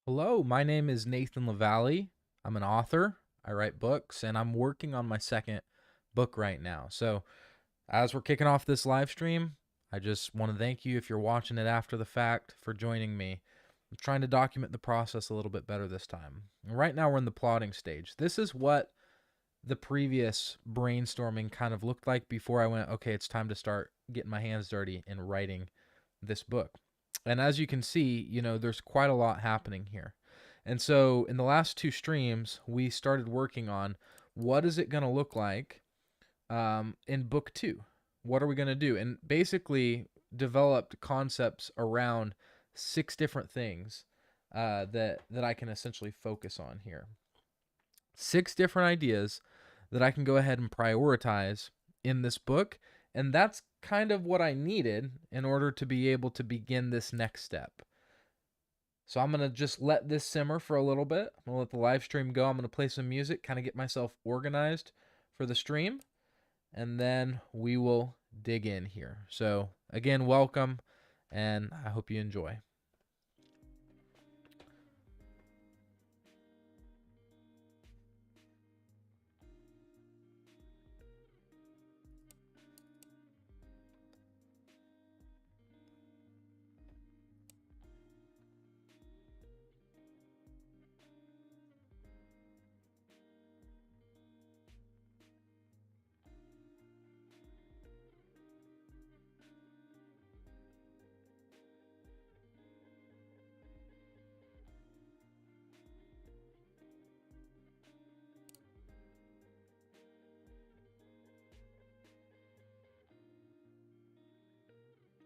Hello, my name is Nathan LaValle. I'm an author. I write books, and I'm working on my second book right now. So, as we're kicking off this live stream, I just want to thank you if you're watching it after the fact for joining me. I'm trying to document the process a little bit better this time. And right now, we're in the plotting stage. This is what the previous brainstorming kind of looked like before I went, okay, it's time to start getting my hands dirty and writing this book. And as you can see, there's quite a lot happening here. And so in the last two streams, we started working on what is it going to look like in book two? What are we going to do? And basically developed concepts around six different things that I can essentially focus on here. Six different ideas that I can go ahead and prioritize in this book. And that's kind of what I needed in order to be able to begin this next step. So I'm going to just let this simmer for a little bit. I'm going to let the live stream go. I'm going to play some music, kind of get myself organized for the stream, and then we will dig in here. So again, welcome, and I hope you enjoy.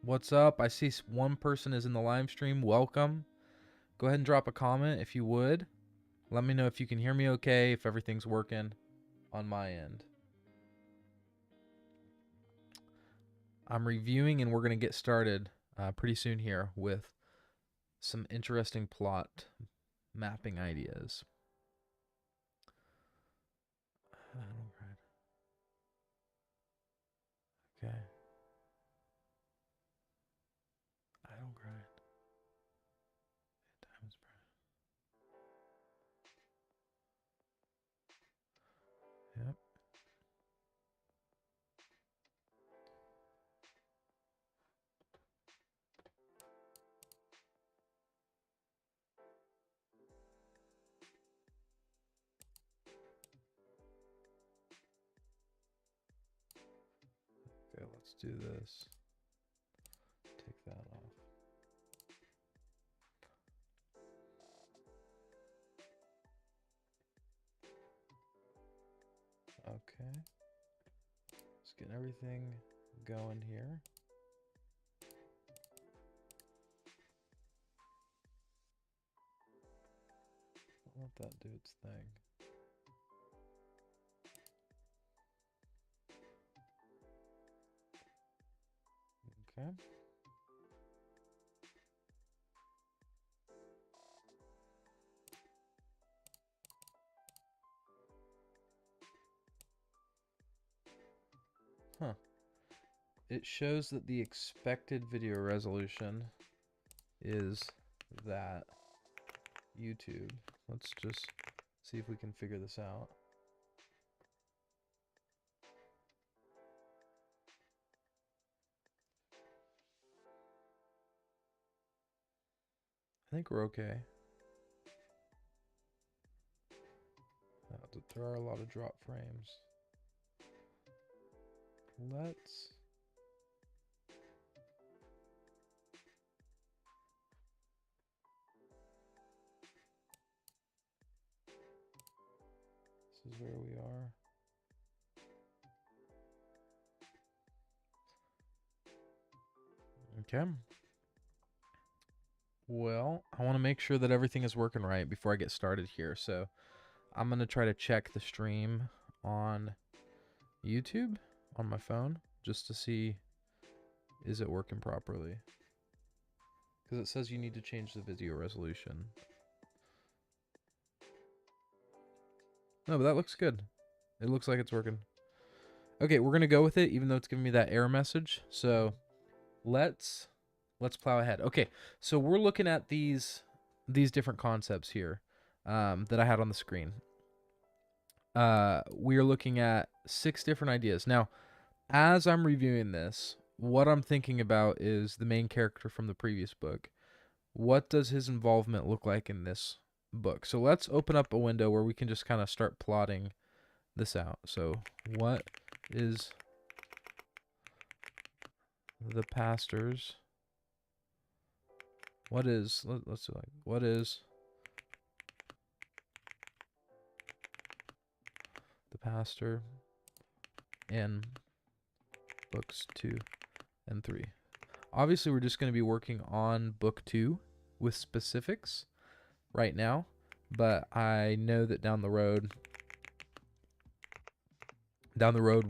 What's up? I see one person is in the live stream. Welcome. Go ahead and drop a comment if you would. Let me know if you can hear me okay, if everything's working on my end. I'm reviewing, and we're going to get started pretty soon here with some interesting plot mapping ideas. Okay. I don't grind. Time is Yep. Okay, let's do this. Take that off. Okay. Let's get everything going here. Let that do its thing. Okay. Huh. It shows that the expected video resolution is that YouTube. Let's just see if we can figure this out. I think we're okay. There are a lot of drop frames. Let's... This is where we are. Okay. Well, I want to make sure that everything is working right before I get started here. So I'm going to try to check the stream on YouTube on my phone just to see, is it working properly? Because it says you need to change the video resolution. No, but that looks good. It looks like it's working. Okay, we're going to go with it, even though it's giving me that error message. So let's plow ahead. Okay, so we're looking at these these different concepts here that I had on the screen. We are looking at 6 different ideas. Now, as I'm reviewing this, what I'm thinking about is the main character from the previous book. What does his involvement look like in this book? So let's open up a window where we can just kind of start plotting this out. So what is the pastor's, let's do like, what is the pastor in books 2 and 3? Obviously, we're just going to be working on book 2 with specifics right now, but I know that down the road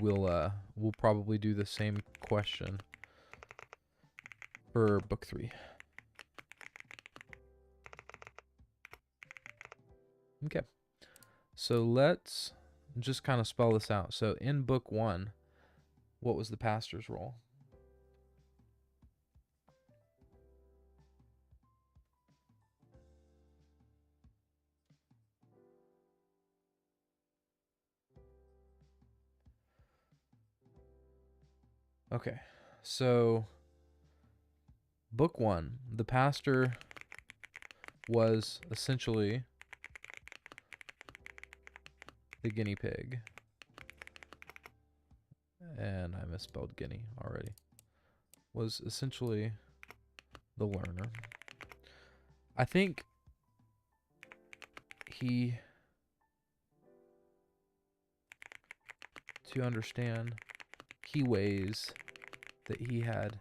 we'll probably do the same question for book 3. Okay, so let's just kind of spell this out. So in book 1, what was the pastor's role? Okay, so book 1, the pastor was essentially the guinea pig. And I misspelled guinea already. Was essentially the learner. I think to understand key ways that he had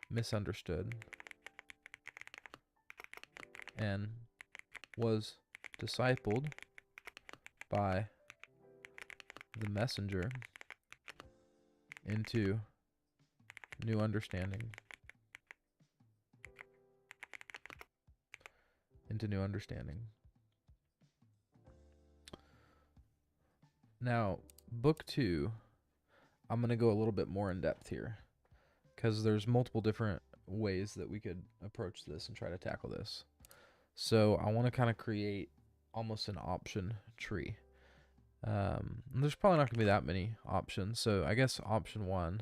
misunderstood and was discipled by the messenger into new understanding. Now, book 2, I'm going to go a little bit more in depth here because there's multiple different ways that we could approach this and try to tackle this. So I want to kind of create almost an option tree. There's probably not going to be that many options. So I guess option 1,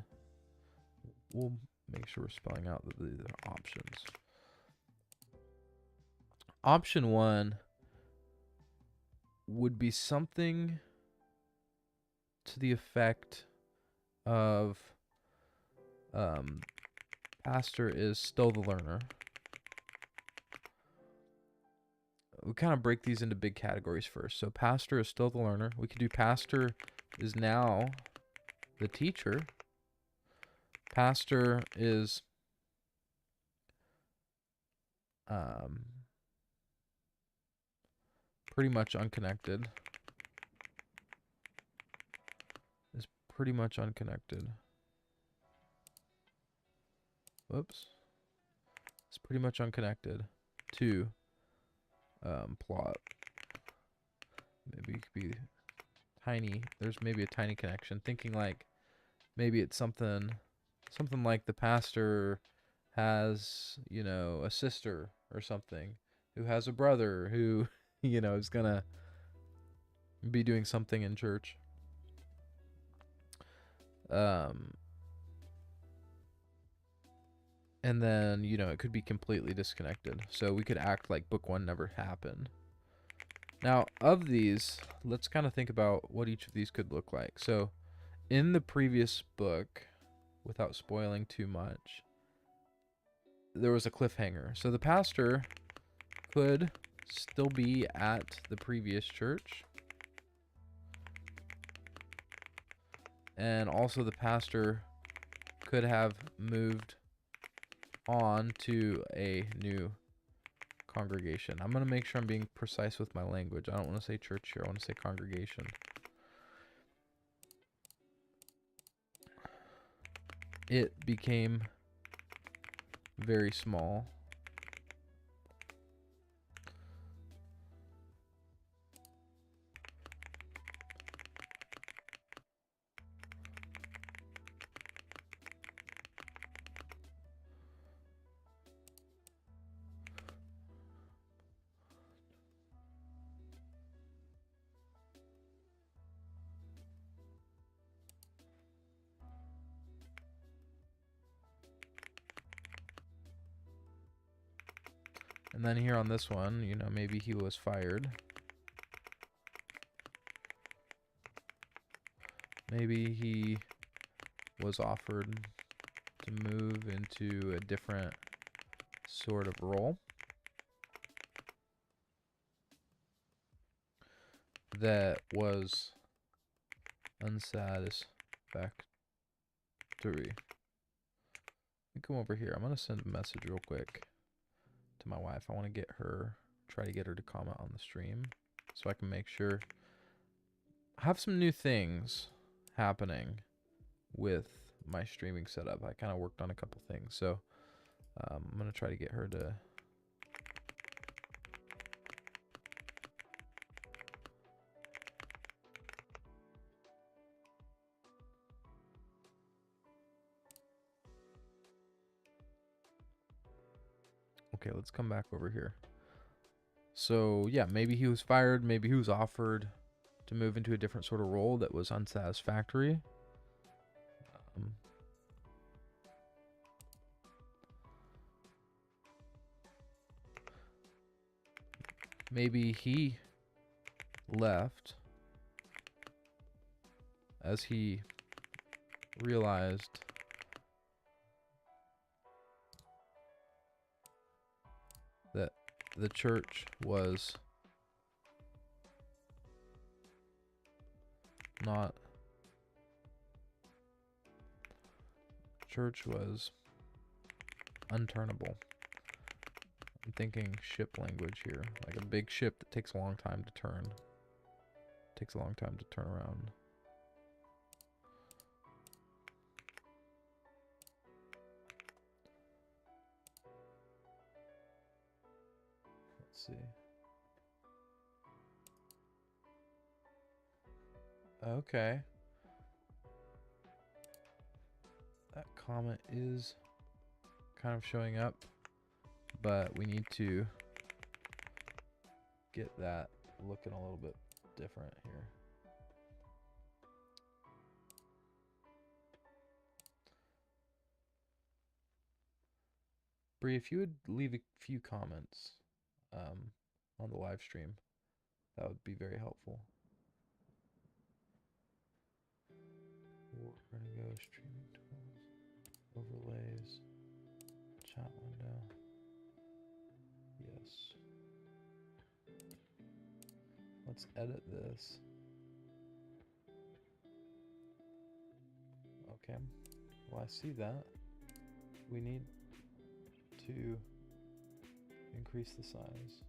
we'll make sure we're spelling out that these are options. Option 1 would be something to the effect of pastor is still the learner. We kind of break these into big categories first. So pastor is still the learner. We could do pastor is now the teacher. Pastor is pretty much unconnected. Whoops. It's pretty much unconnected to plot. Maybe it could be tiny. There's maybe a tiny connection. Thinking like maybe it's something like the pastor has, a sister or something who has a brother who, is gonna be doing something in church. And then, it could be completely disconnected. So we could act like book 1 never happened. Now, of these, let's kind of think about what each of these could look like. So in the previous book, without spoiling too much, there was a cliffhanger. So the pastor could still be at the previous church. And also the pastor could have moved on to a new congregation. I'm going to make sure I'm being precise with my language. I don't want to say church here. I want to say congregation. It became very small. And then here on this one, you know, maybe he was fired. Maybe he was offered to move into a different sort of role that was unsatisfactory. Let me come over here. I'm going to send a message real quick to my wife. I want to get her, try to get her to comment on the stream so I can make sure. I have some new things happening with my streaming setup. I kind of worked on a couple things, so I'm going to try to get her to okay, let's come back over here. So yeah, maybe he was fired, maybe he was offered to move into a different sort of role that was unsatisfactory. Maybe he left as he realized that the church was unturnable. I'm thinking ship language here, like a big ship that takes a long time to turn. Takes a long time to turn around. Let's see. Okay. That comment is kind of showing up, but we need to get that looking a little bit different here. Bree, if you would leave a few comments on the live stream, that would be very helpful. We're gonna go streaming tools, overlays, chat window. Yes. Let's edit this. Okay. Well, I see that. We need to increase the size.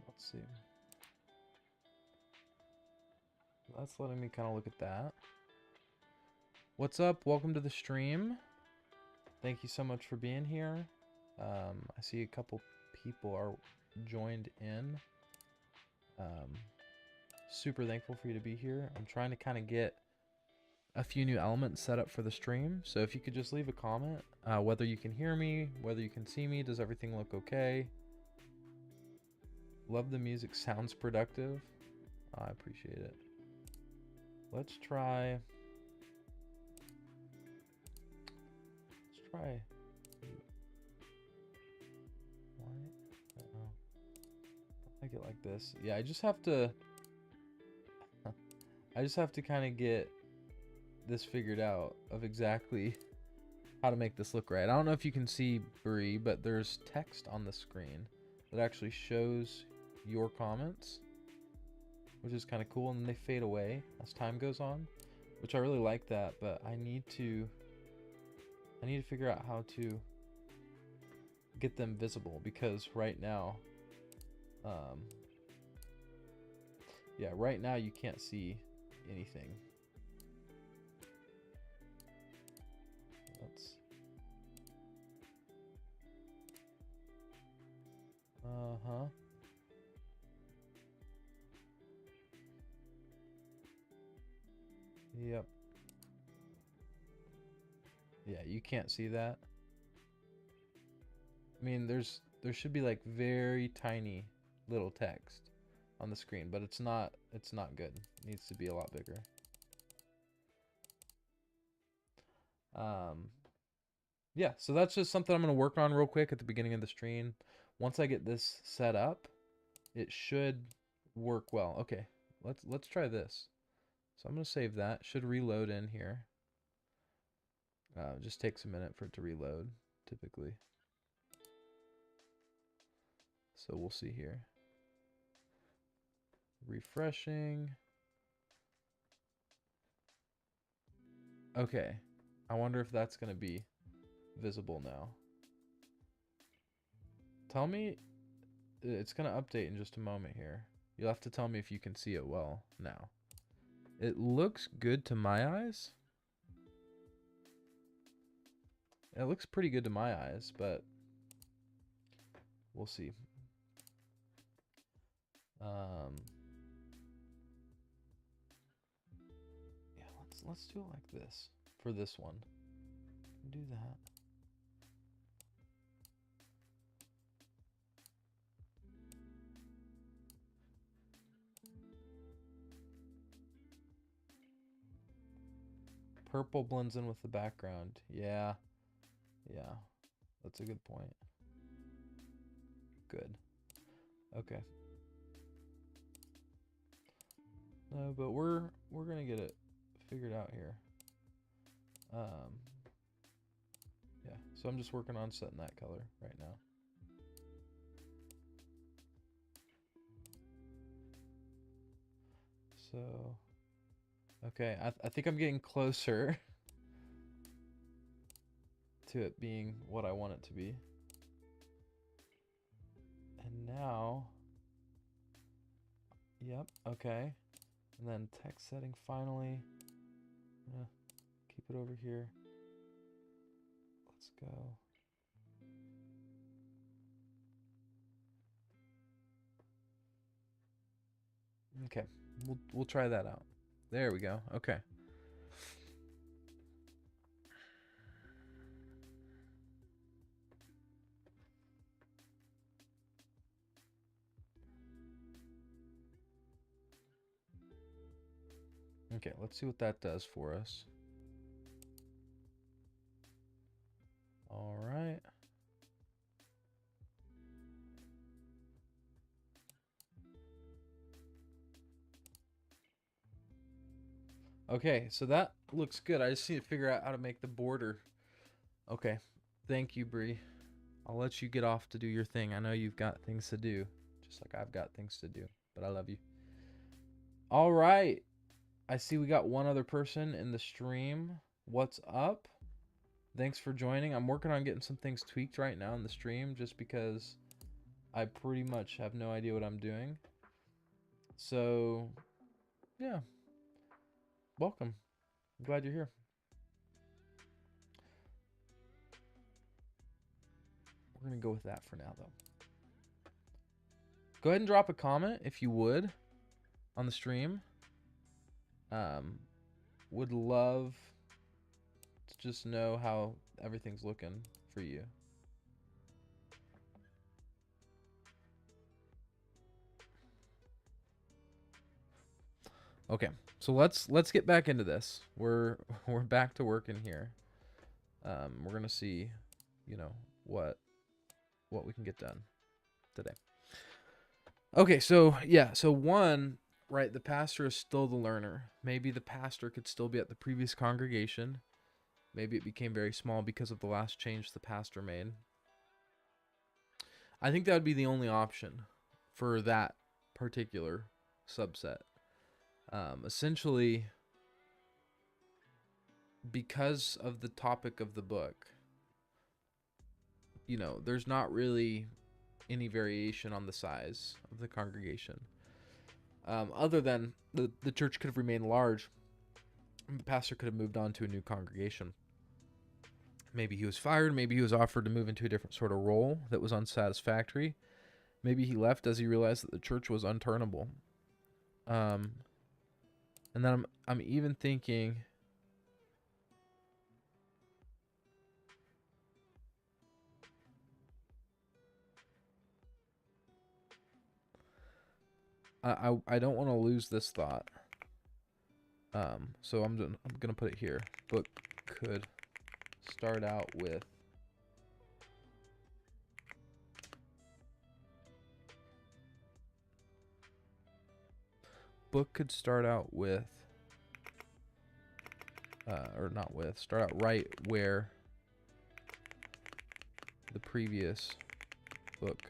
Let's see. That's letting me kind of look at that. What's up? Welcome to the stream. Thank you so much for being here. I see a couple people are joined in. Super thankful for you to be here. I'm trying to kind of get a few new elements set up for the stream. So if you could just leave a comment, whether you can hear me, whether you can see me, does everything look okay? Love the music, sounds productive. I appreciate it. Let's try. Why? Uh-oh. Make it like this. Yeah, I just have to kind of get this figured out of exactly how to make this look right. I don't know if you can see Bree, but there's text on the screen that actually shows your comments, which is kind of cool, and then they fade away as time goes on, which I really like that. But I need to figure out how to get them visible, because right now right now you can't see anything. Uh-huh. Yep. Yeah, you can't see that. I mean, there should be like very tiny little text on the screen, but it's not good. It needs to be a lot bigger. Yeah, so that's just something I'm going to work on real quick at the beginning of the stream. Once I get this set up, it should work well. Okay, let's try this. So I'm going to save that. Should reload in here. Just takes a minute for it to reload, typically. So we'll see here. Refreshing. Okay. I wonder if that's going to be visible now. Tell me, it's going to update in just a moment here. You'll have to tell me if you can see it well now. It looks good to my eyes. It looks pretty good to my eyes, but we'll see. Yeah, let's do it like this for this one. Do that. Purple blends in with the background. Yeah. Yeah. That's a good point. Good. Okay. No, but we're gonna get it figured out here. Yeah, so I'm just working on setting that color right now. So, okay, I think I'm getting closer to it being what I want it to be. And now, yep, okay. And then text setting finally. Yeah, keep it over here. Let's go. Okay, we'll try that out. There we go. Okay. Okay, let's see what that does for us. All right. Okay, so that looks good. I just need to figure out how to make the border. Okay, thank you, Bree. I'll let you get off to do your thing. I know you've got things to do, just like I've got things to do, but I love you. All right. I see we got one other person in the stream. What's up? Thanks for joining. I'm working on getting some things tweaked right now in the stream just because I pretty much have no idea what I'm doing. So, yeah. Welcome. I'm glad you're here. We're going to go with that for now, though. Go ahead and drop a comment if you would on the stream. Would love to just know how everything's looking for you. Okay, so let's get back into this. We're back to working here. We're gonna see, you know, what we can get done today. Okay, so yeah, so one, right, the pastor is still the learner. Maybe the pastor could still be at the previous congregation. Maybe it became very small because of the last change the pastor made. I think that would be the only option for that particular subset. Essentially, because of the topic of the book, you know, there's not really any variation on the size of the congregation. Other than the church could have remained large, the pastor could have moved on to a new congregation. Maybe he was fired, maybe he was offered to move into a different sort of role that was unsatisfactory. Maybe he left as he realized that the church was unturnable. And then I'm even thinking, I don't want to lose this thought. So I'm gonna put it here. Book could start out with or not with, start out right where the previous book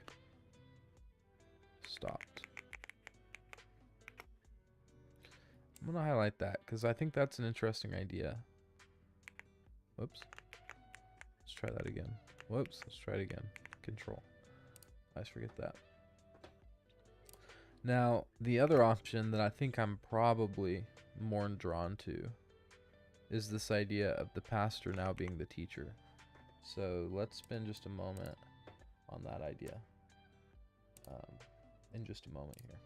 stopped. I'm gonna highlight that because I think that's an interesting idea. Whoops. Let's try that again. Whoops. Let's try it again. Control. I always forget that. Now, the other option that I think I'm probably more drawn to is this idea of the pastor now being the teacher. So let's spend just a moment on that idea. In just a moment here.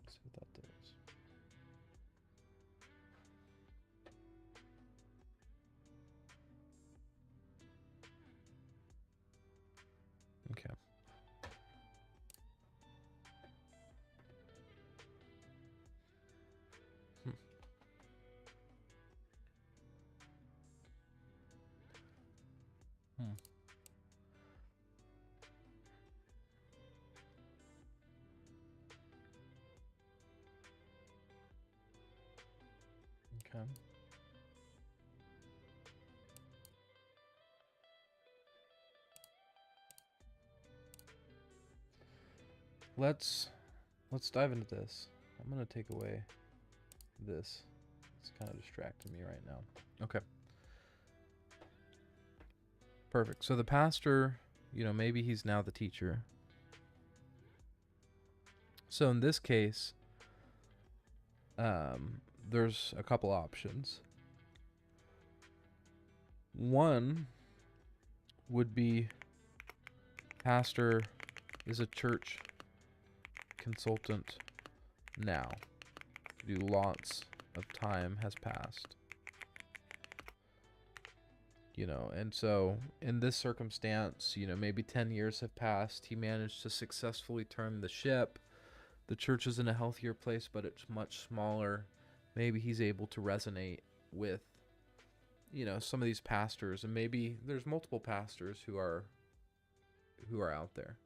See what that does. Okay. Okay. Let's dive into this. I'm gonna take away this. It's kind of distracting me right now. Okay. Perfect. So the pastor, maybe he's now the teacher. So in this case, there's a couple options. One would be pastor is a church consultant now. Lots of time has passed. And so in this circumstance, maybe 10 years have passed. He managed to successfully turn the ship. The church is in a healthier place, but it's much smaller. Maybe he's able to resonate with, some of these pastors, and maybe there's multiple pastors who are out there.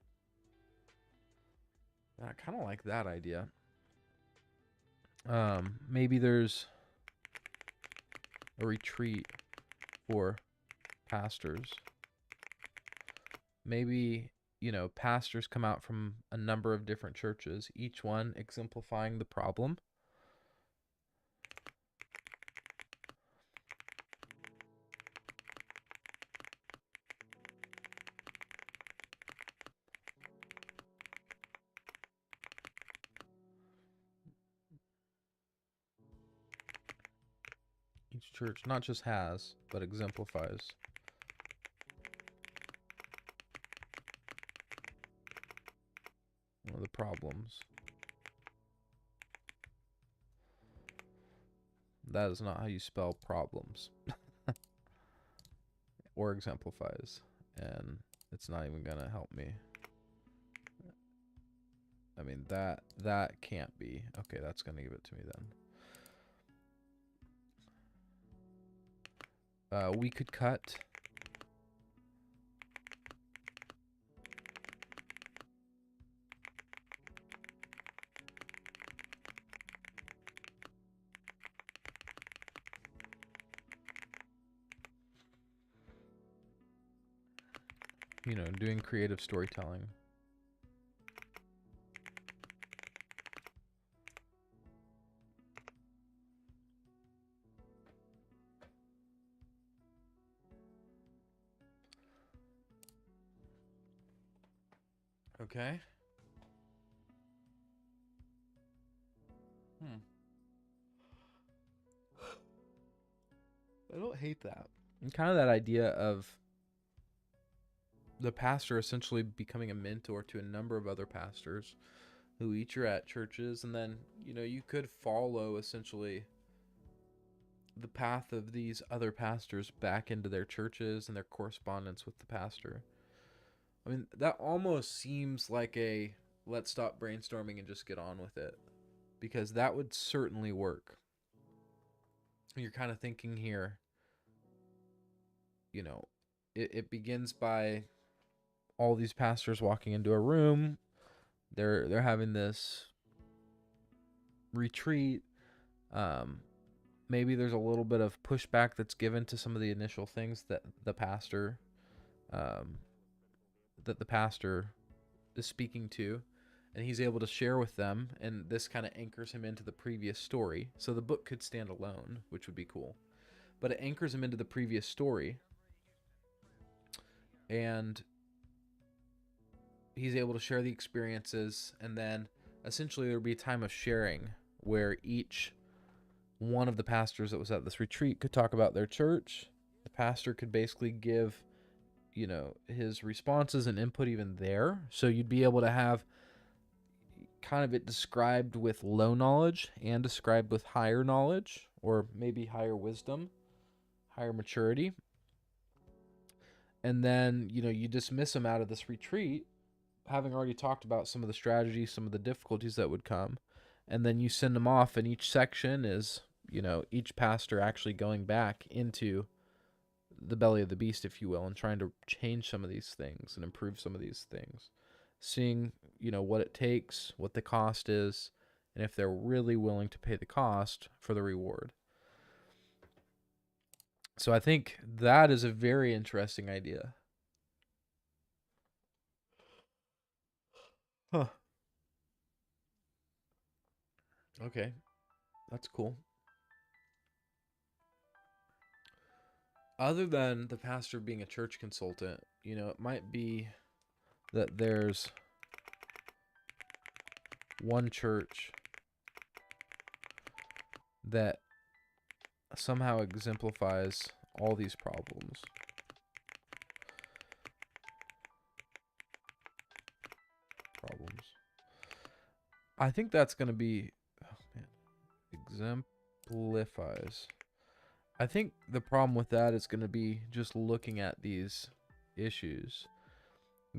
And I kind of like that idea. Maybe there's a retreat for pastors. Maybe, pastors come out from a number of different churches, each one exemplifying the problem. Each church not just has, but exemplifies one of the problems. That is not how you spell problems. Or exemplifies. And it's not even gonna help me. I mean, that can't be. Okay, that's gonna give it to me then. We could cut you know, doing creative storytelling. Okay. I don't hate that. And kind of that idea of the pastor essentially becoming a mentor to a number of other pastors who each are at churches, and then, you know, you could follow essentially the path of these other pastors back into their churches and their correspondence with the pastor. I mean, that almost seems like a let's stop brainstorming and just get on with it, because that would certainly work. You're kind of thinking here, you know, it begins by all these pastors walking into a room. They're having this retreat. Maybe there's a little bit of pushback that's given to some of the initial things that the pastor um, is speaking to, and he's able to share with them, and this kind of anchors him into the previous story. So the book could stand alone, which would be cool, but it anchors him into the previous story, and he's able to share the experiences, and then essentially there'll be a time of sharing where each one of the pastors that was at this retreat could talk about their church. The pastor could basically give, you know, his responses and input even there. So you'd be able to have kind of it described with low knowledge and described with higher knowledge, or maybe higher wisdom, higher maturity. And then, you know, you dismiss them out of this retreat, having already talked about some of the strategies, some of the difficulties that would come. And then you send them off, and each section is, you know, each pastor actually going back into the belly of the beast, if you will, and trying to change some of these things and improve some of these things. Seeing, you know, what it takes, what the cost is, and if they're really willing to pay the cost for the reward. So I think that is a very interesting idea. Huh. Okay. That's cool. Other than the pastor being a church consultant, you know, it might be that there's one church that somehow exemplifies all these problems. I think that's going to be, oh man, exemplifies. I think the problem with that is going to be just looking at these issues.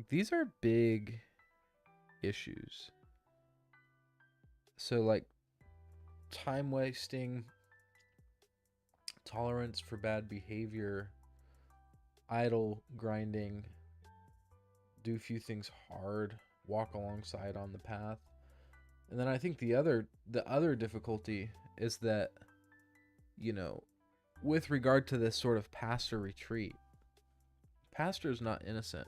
These are big issues. So, like, time wasting, tolerance for bad behavior, idle grinding, do few things hard, walk alongside on the path. And then I think the other difficulty is that, you know, with regard to this sort of pastor retreat, pastor is not innocent.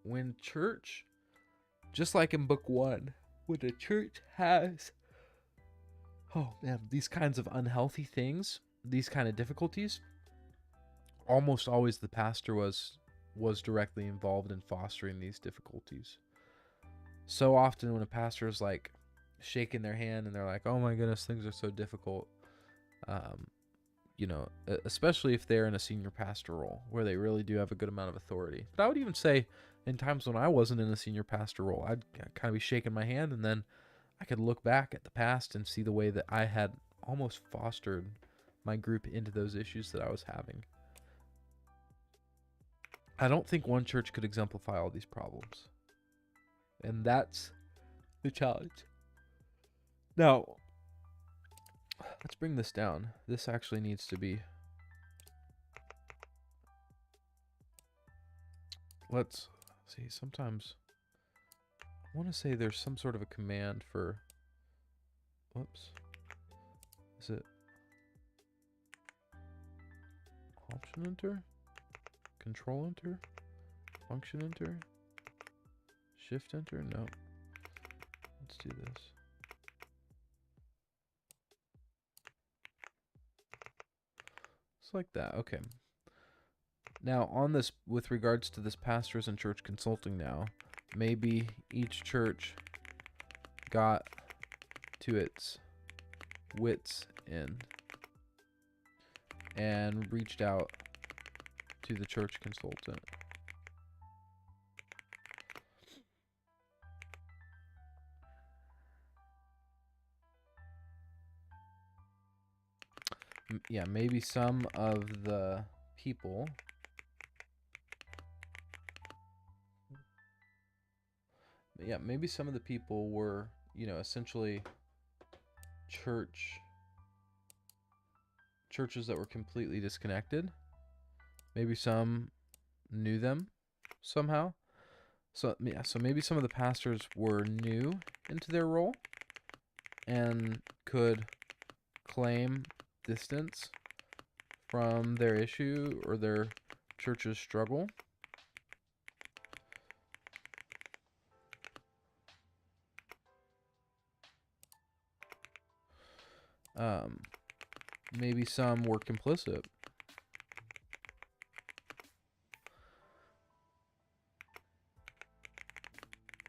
When church, just like in book 1, when the church has, oh man, these kinds of unhealthy things, these kind of difficulties, almost always the pastor was directly involved in fostering these difficulties. So often when a pastor is like shaking their hand and they're like, oh my goodness, things are so difficult, you know, especially if they're in a senior pastor role where they really do have a good amount of authority. But I would even say in times when I wasn't in a senior pastor role, I'd kind of be shaking my hand, and then I could look back at the past and see the way that I had almost fostered my group into those issues that I was having. I don't think one church could exemplify all these problems. And that's the challenge. Now, let's bring this down. This actually needs to be... Let's see. Sometimes I want to say there's some sort of a command for... Whoops. Is it Option Enter? Control Enter? Function enter? Shift enter? No. Let's do this. It's like that. Okay. Now, on this, with regards to this pastors and church consulting now, maybe each church got to its wits end and reached out to the church consultant. Yeah, maybe some of the people maybe some of the people were, essentially churches that were completely disconnected. Maybe some knew them somehow. So maybe some of the pastors were new into their role and could claim distance from their issue or their church's struggle. Maybe some were complicit.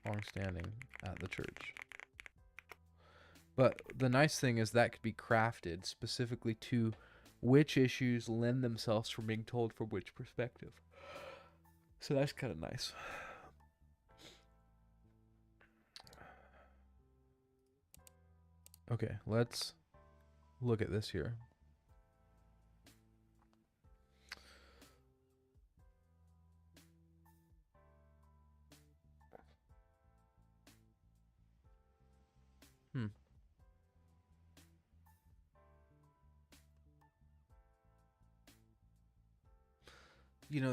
Long-standing at the church. But the nice thing is that could be crafted specifically to which issues lend themselves from being told from which perspective. So that's kind of nice. Okay, let's look at this here.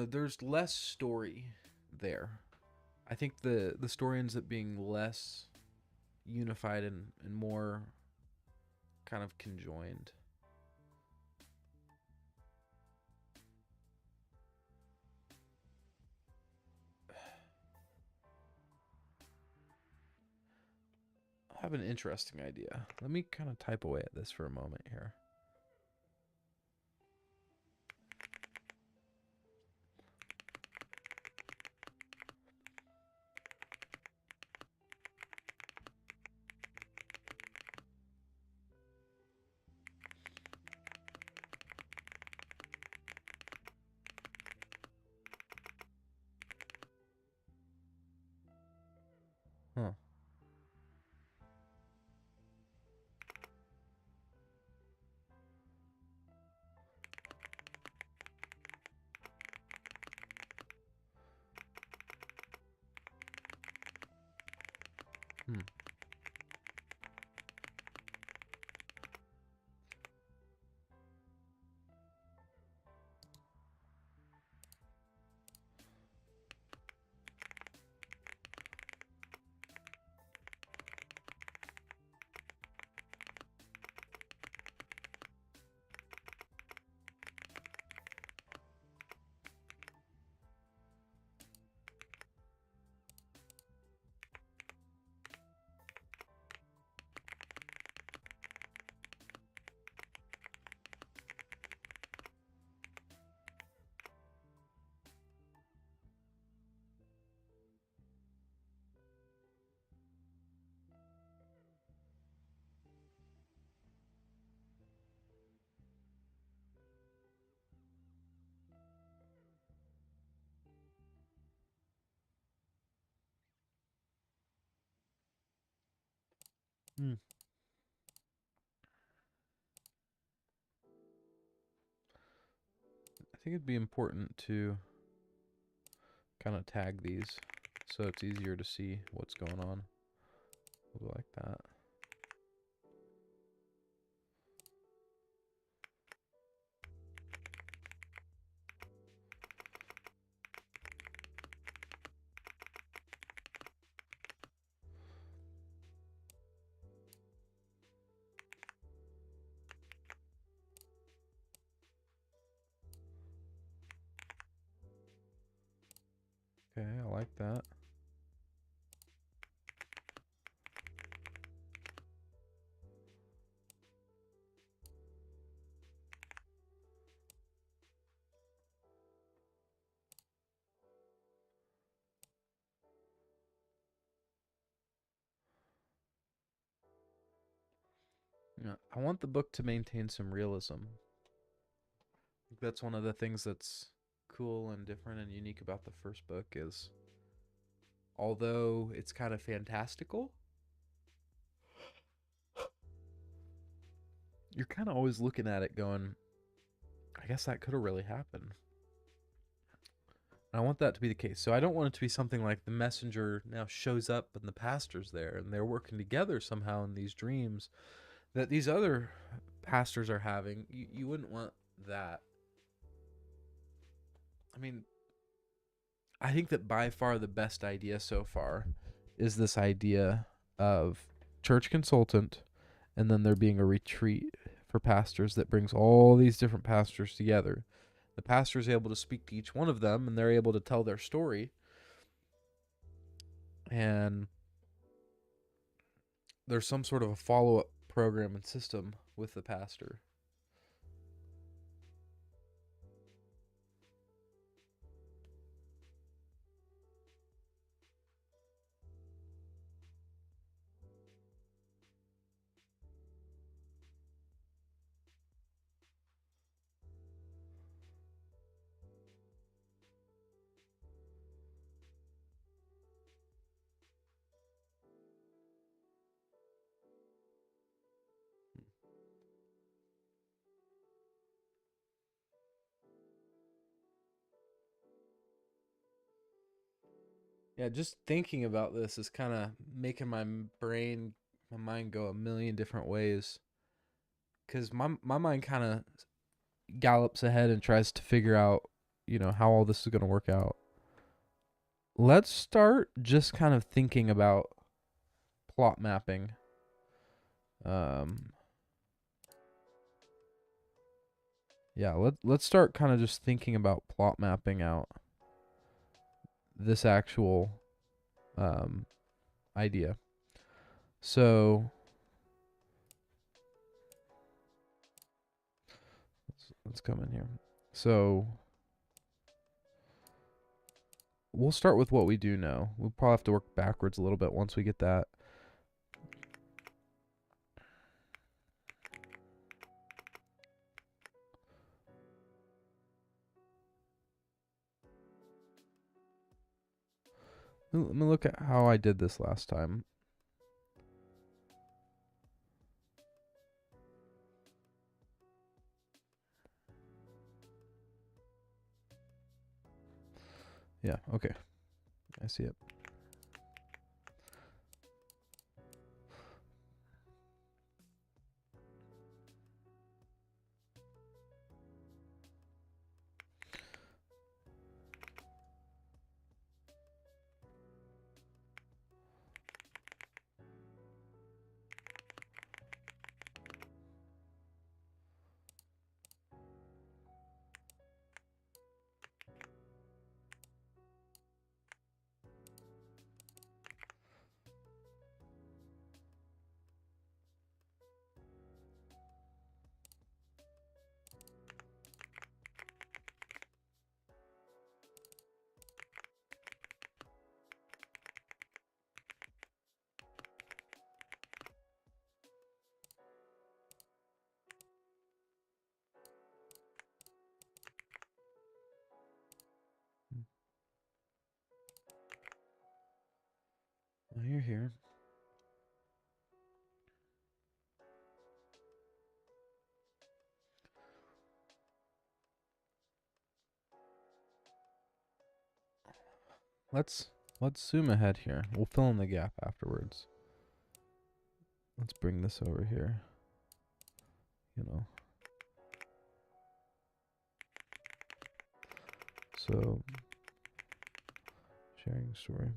There's less story there. I think the story ends up being less unified and more kind of conjoined. I have an interesting idea. Let me kind of type away at this for a moment here. Huh. I think it'd be important to kind of tag these so it's easier to see what's going on. We'll go like that. Okay. like that. Yeah, I want the book to maintain some realism. That's one of the things that's cool and different and unique about the first book is although it's kind of fantastical, you're kind of always looking at it going, I guess that could have really happened. And I want that to be the case. So I don't want it to be something like the messenger now shows up and the pastor's there and they're working together somehow in these dreams that these other pastors are having. You wouldn't want that. I mean, I think that by far the best idea so far is this idea of church consultant and then there being a retreat for pastors that brings all these different pastors together. The pastor is able to speak to each one of them and they're able to tell their story. And there's some sort of a follow-up program and system with the pastor. Yeah, just thinking about this is kind of making my mind go a million different ways. Because my mind kind of gallops ahead and tries to figure out, how all this is going to work out. Let's start just kind of thinking about plot mapping. Yeah, let's start kind of just thinking about plot mapping out this actual idea. So let's come in here. So we'll start with what we do know. We'll probably have to work backwards a little bit once we get that. Let me look at how I did this last time. Yeah, okay. I see it. Well, you're here. Let's zoom ahead here. We'll fill in the gap afterwards. Let's bring this over here. So sharing story.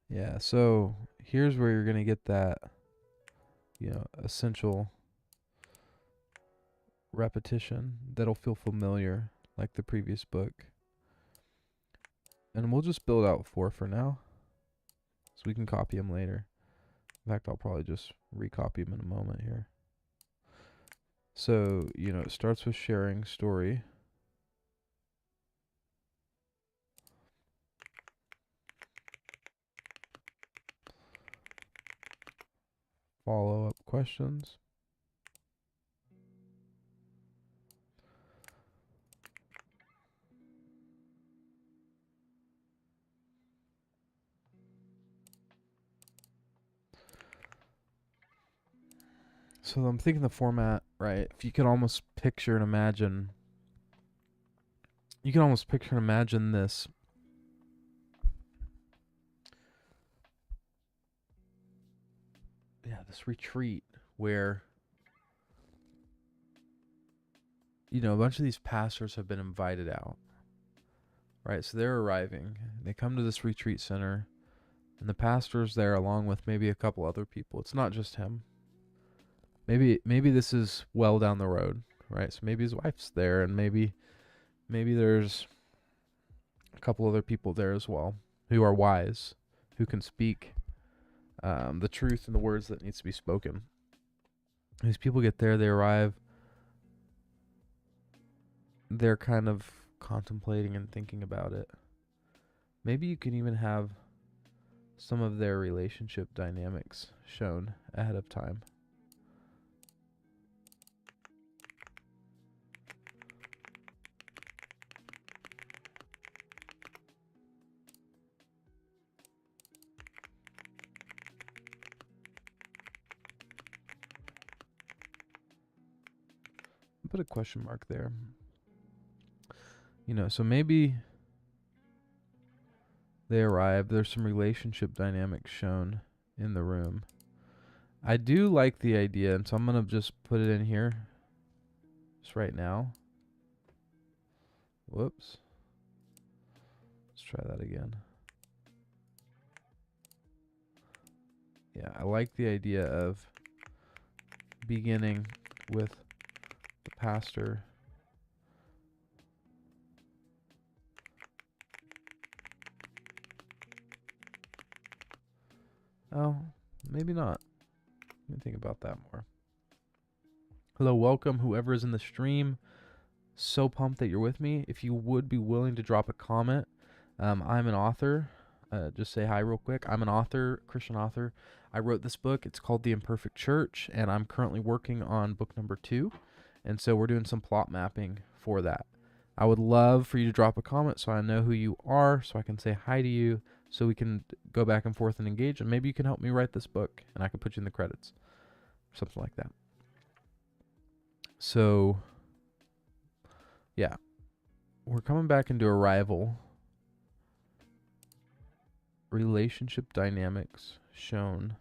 Yeah, so here's where you're going to get that essential repetition that'll feel familiar, like the previous book. And we'll just build out 4 for now, so we can copy them later. In fact, I'll probably just recopy them in a moment here. So, it starts with sharing story. Follow-up questions. So I'm thinking the format, right? If you could almost picture and imagine, this. Yeah, this retreat where, a bunch of these pastors have been invited out, right? So they're arriving. They come to this retreat center, and the pastor's there along with maybe a couple other people. It's not just him. Maybe this is well down the road, right? So maybe his wife's there, and maybe there's a couple other people there as well who are wise, who can speak the truth and the words that needs to be spoken. These people get there, they arrive, they're kind of contemplating and thinking about it. Maybe you can even have some of their relationship dynamics shown ahead of time. Put a question mark there. So maybe they arrive, there's some relationship dynamics shown in the room. I do like the idea, and so I'm going to just put it in here just right now. Whoops. Let's try that again. Yeah, I like the idea of beginning with the pastor. Oh, maybe not. Let me think about that more. Hello, welcome, whoever is in the stream. So pumped that you're with me. If you would be willing to drop a comment, I'm an author. Just say hi real quick. I'm an author, Christian author. I wrote this book. It's called The Imperfect Church, and I'm currently working on book number 2. And so we're doing some plot mapping for that. I would love for you to drop a comment so I know who you are, so I can say hi to you, so we can go back and forth and engage, and maybe you can help me write this book, and I can put you in the credits, something like that. So, yeah, we're coming back into Arrival. Relationship dynamics shown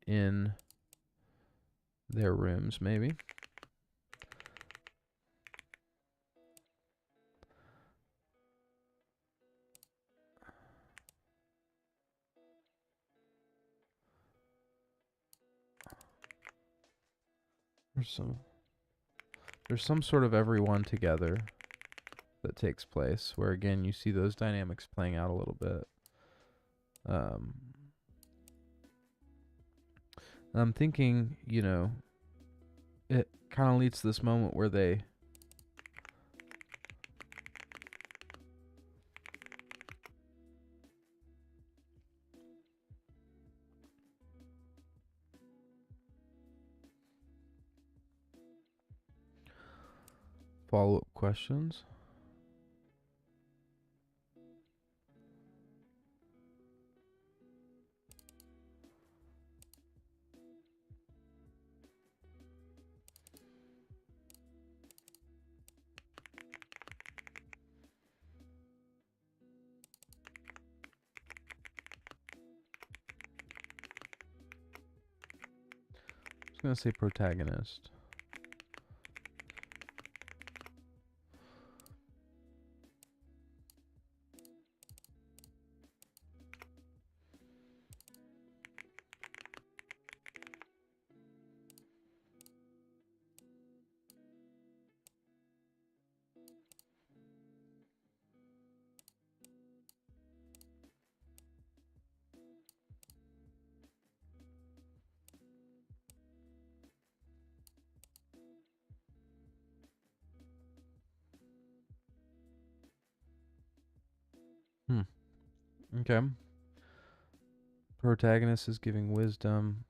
in their rooms, maybe. There's some sort of everyone together that takes place, where again you see those dynamics playing out a little bit. I'm thinking, it kind of leads to this moment where they follow-up questions. I was going to say protagonist. Okay. Protagonist is giving wisdom.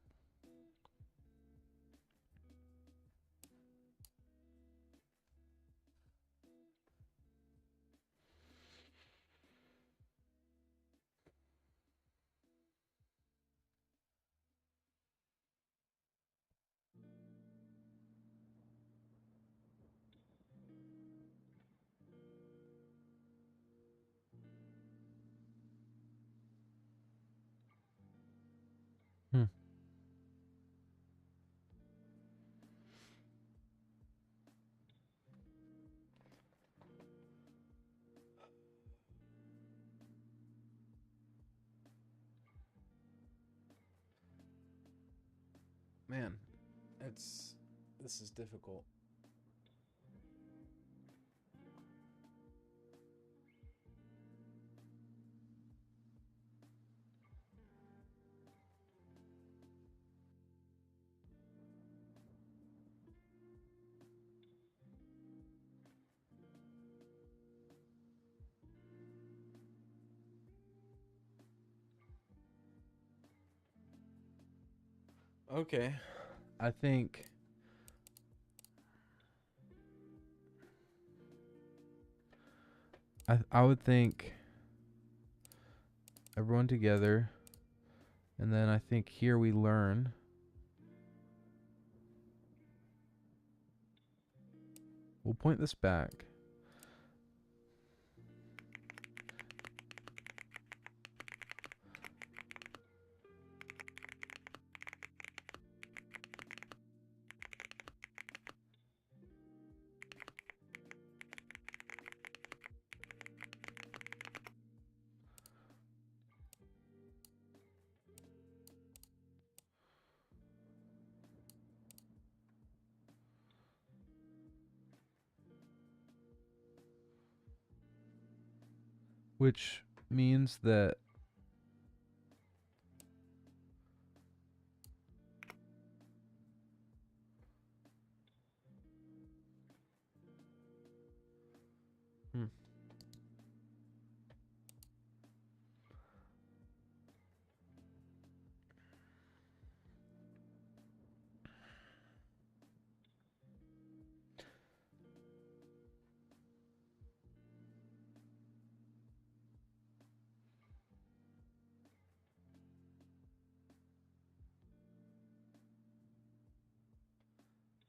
Hmm. Man, this is difficult. Okay. I think I would think everyone together, and then I think here we learn. We'll point this back. Which means that hmm,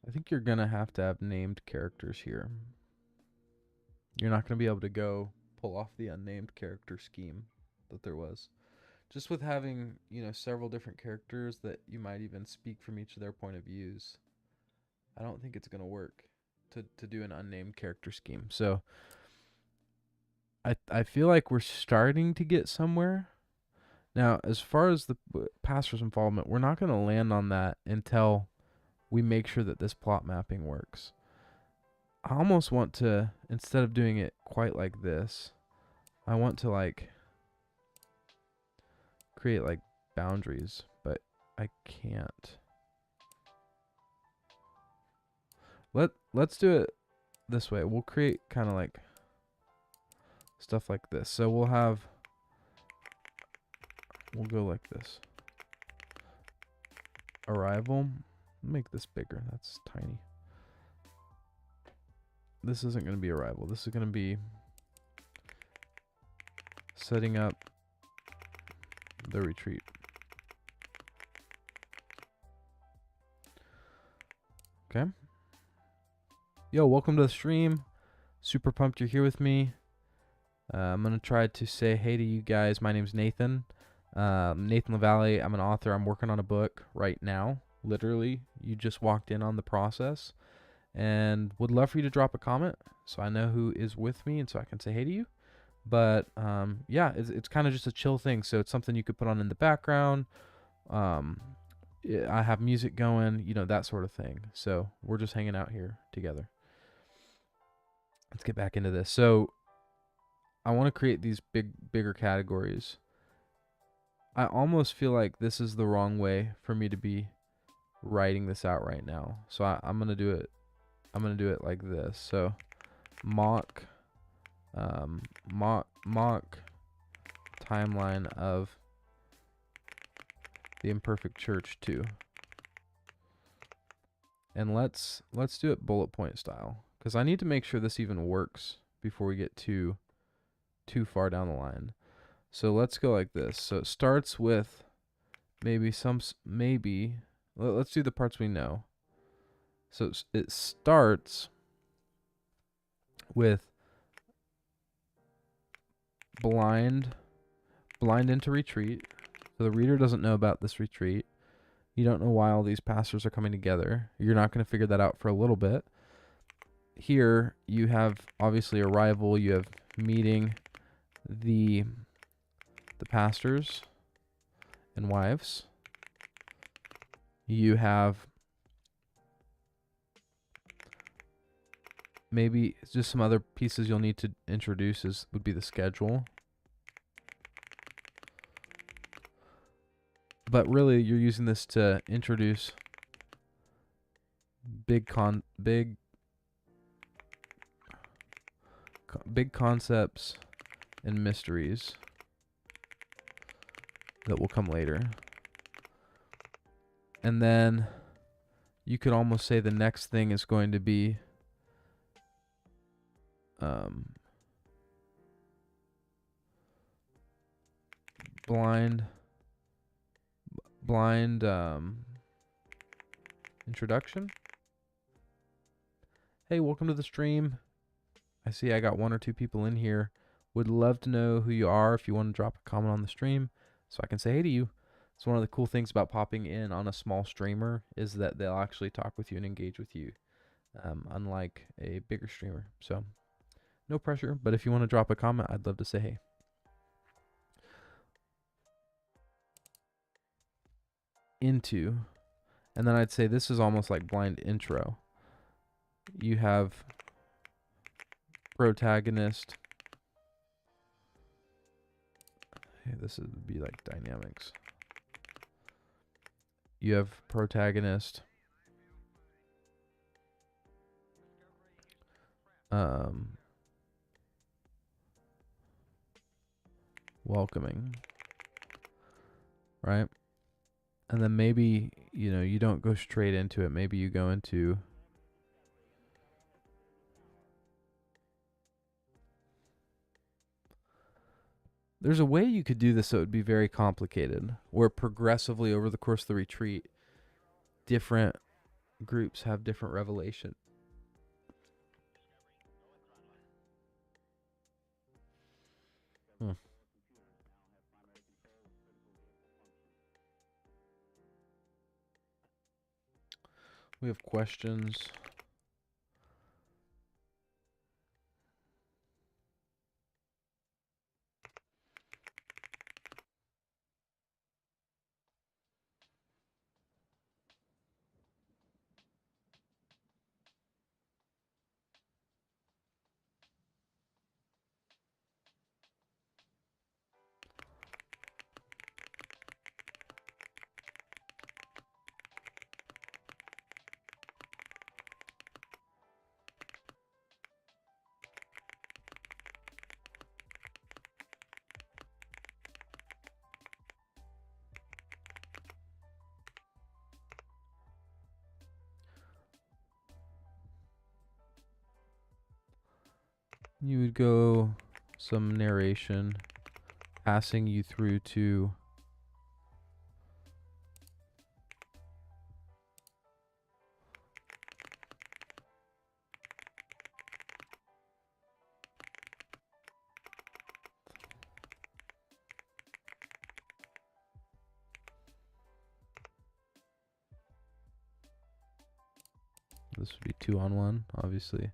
I think you're gonna have to have named characters here. You're not gonna be able to go pull off the unnamed character scheme that there was. Just with having, several different characters that you might even speak from each of their point of views, I don't think it's gonna work to do an unnamed character scheme. So I feel like we're starting to get somewhere. Now, as far as the pastor's involvement, we're not going to land on that until we make sure that this plot mapping works. I almost want to, instead of doing it quite like this, I want to create boundaries, but I can't. Let's do it this way. We'll create kind of stuff like this. So we'll go like this. Arrival. Make this bigger. That's tiny. This isn't going to be arrival. This is going to be setting up the retreat. Okay. Yo, welcome to the stream. Super pumped you're here with me. I'm going to try to say hey to you guys. My name's Nathan. Nathan LaValle. I'm an author. I'm working on a book right now. Literally, you just walked in on the process. And would love for you to drop a comment so I know who is with me and so I can say hey to you. But yeah, it's kind of just a chill thing. So it's something you could put on in the background. I have music going, that sort of thing. So we're just hanging out here together. Let's get back into this. So I want to create these bigger categories. I almost feel like this is the wrong way for me to be writing this out right now. So I'm going to do it. I'm going to do it like this. So mock timeline of the Imperfect Church too. And let's do it bullet point style, because I need to make sure this even works before we get too far down the line. So let's go like this. So it starts with let's do the parts we know. So it starts with blind into retreat. So the reader doesn't know about this retreat. You don't know why all these pastors are coming together. You're not going to figure that out for a little bit. Here you have obviously arrival. You have meeting the pastors and wives. You have maybe just some other pieces you'll need to introduce would be the schedule. But really, you're using this to introduce big concepts and mysteries that will come later. And then you could almost say the next thing is going to be blind introduction. Hey, welcome to the stream. I see I got 1 or 2 people in here. Would love to know who you are if you want to drop a comment on the stream so I can say hey to you. It's one of the cool things about popping in on a small streamer is that they'll actually talk with you and engage with you, unlike a bigger streamer. So no pressure, but if you want to drop a comment, I'd love to say hey. Into, and then I'd say this is almost like blind intro. You have protagonist. Okay, this would be like dynamics. You have protagonist. Welcoming. Right? And then maybe, you don't go straight into it. Maybe you go into there's a way you could do this that would be very complicated, where progressively over the course of the retreat, different groups have different revelation. We have questions. You would go some narration passing you through to this would be 2-on-1, obviously.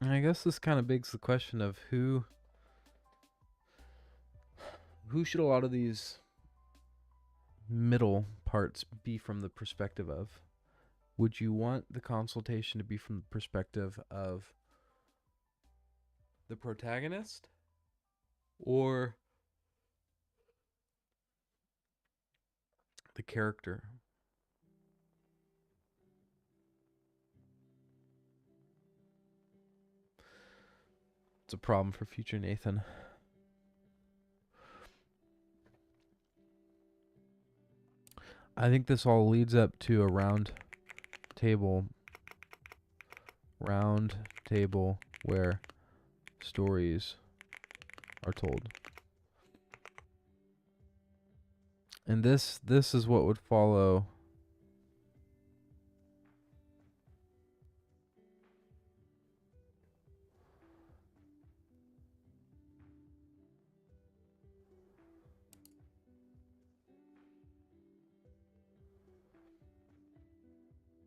I guess this kind of begs the question of who should a lot of these middle parts be from the perspective of? Would you want the consultation to be from the perspective of the protagonist or the character? It's a problem for future Nathan. I think this all leads up to a round table where stories are told. And this is what would follow.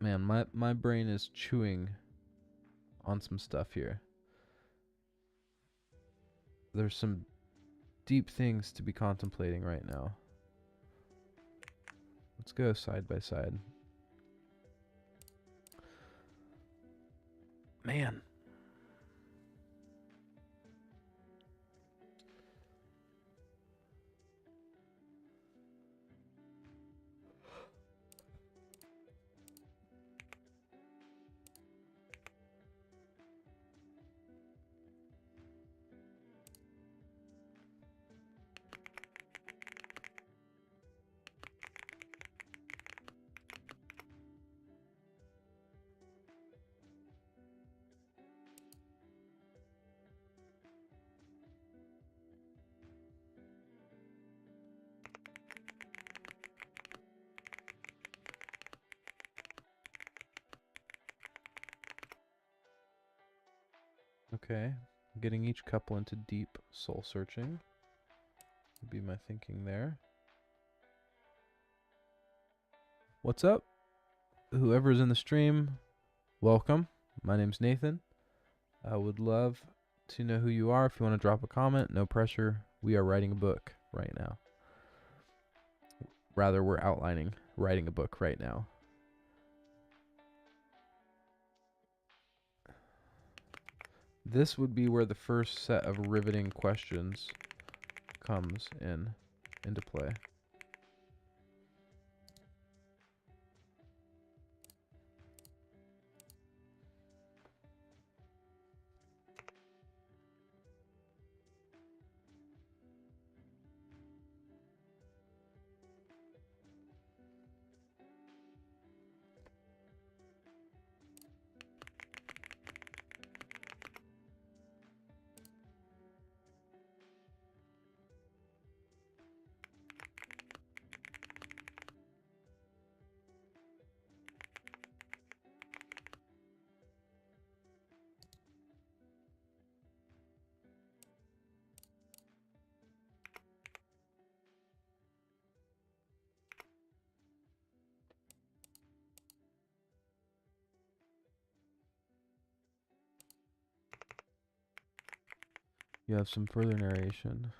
Man, my brain is chewing on some stuff here. There's some deep things to be contemplating right now. Let's go side by side. Man. Okay. Getting each couple into deep soul searching would be my thinking there. What's up? Whoever's in the stream, welcome. My name's Nathan. I would love to know who you are. If you want to drop a comment, no pressure. We are writing a book right now. Rather, we're outlining writing a book right now. This would be where the first set of riveting questions comes into play. You have some further narration.